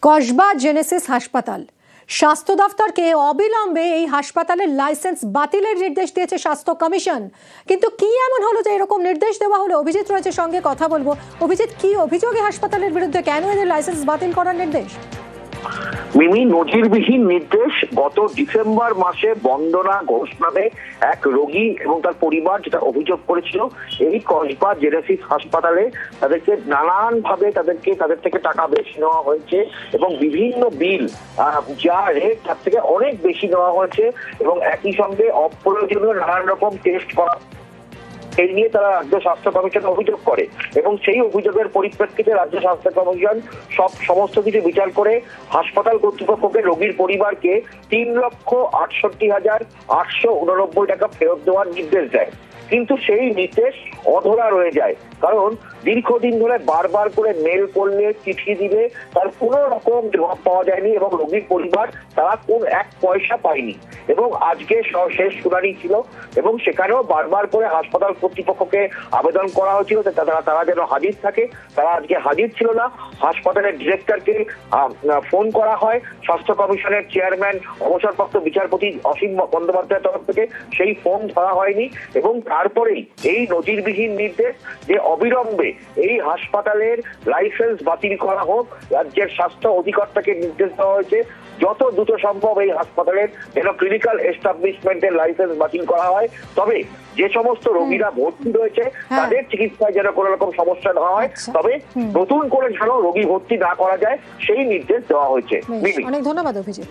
Kasba Genesis হাসপাতাল স্বাস্থ্য দফতরকে অবিলম্বে এই হাসপাতালের লাইসেন্স বাতিলের নির্দেশ দিয়েছে স্বাস্থ্য কমিশন। কিন্তু কি এমন হলো যে এরকম নির্দেশ দেওয়া হলো? অভিজিৎ রয়েছে সঙ্গে, কথা বলবো। অভিজিৎ, কি অভিযোগে হাসপাতালের বিরুদ্ধে, কেন এদের লাইসেন্স বাতিল করার নির্দেশ? মিমি, নজিরবিহীন নির্দেশ। গত ডিসেম্বর মাসে বন্দনা ঘোষ নামে এক রোগী এবং তার পরিবার যেটা অভিযোগ করেছিল, এই কসবা জেনেসিস হাসপাতালে তাদেরকে নানান ভাবে তাদের থেকে টাকা বেশি নেওয়া হয়েছে এবং বিভিন্ন বিল যা রেট তার থেকে অনেক বেশি নেওয়া হয়েছে এবং একই সঙ্গে অপ্রয়োজনীয় নানান রকম টেস্ট করা, এই নিয়ে তারা রাজ্য স্বাস্থ্য কমিশন অভিযোগ করে এবং সেই অভিযোগের পরিপ্রেক্ষিতে রাজ্য স্বাস্থ্য কমিশন সমস্ত কিছু বিচার করে হাসপাতাল কর্তৃপক্ষকে রোগীর পরিবারকে 3,68,889 টাকা ফেরত দেওয়ার নির্দেশ দেয়। কিন্তু সেই নির্দেশ অধরা রয়ে যায়, কারণ দীর্ঘদিন ধরে বারবার করে মেল করলে, চিঠি দিলে তার কোনো রকম জবাব পাওয়া যায়নি এবং রোগীর পরিবার তারা কোন এক পয়সা পায়নি। এবং আজকে শেষ শুনানি ছিল এবং সেখানেও বারবার করে হাসপাতাল কর্তৃপক্ষকে আবেদন করা হয়েছিল যে তারা যেন হাজির থাকে। তারা আজকে হাজির ছিল না। হাসপাতালের ডিরেক্টরকে ফোন করা হয়, স্বাস্থ্য কমিশনের চেয়ারম্যান অবসরপ্রাপ্ত বিচারপতি অসীম বন্দ্যোপাধ্যায়ের তরফ থেকে সেই ফোন ধরা হয়নি এবং তারপরেই এই নজিরবিহীন নির্দেশ যে অবিলম্বে এই হাসপাতালের লাইসেন্স বাতিল করা হোক। রাজ্যের স্বাস্থ্য অধিকর্তাকে নির্দেশ দেওয়া হয়েছে যত দ্রুত সম্ভব এই হাসপাতালের যেন ক্লিনিক্যাল এস্টাবলিশমেন্টের লাইসেন্স বাতিল করা হয়, তবে যে সমস্ত রোগীরা ভর্তি রয়েছে তাদের চিকিৎসায় যেন কোনো রকম সমস্যা না হয়, তবে নতুন করে যেন রোগী ভর্তি না করা যায় সেই নির্দেশ দেওয়া হয়েছে। অনেক ধন্যবাদ অভিজিৎ।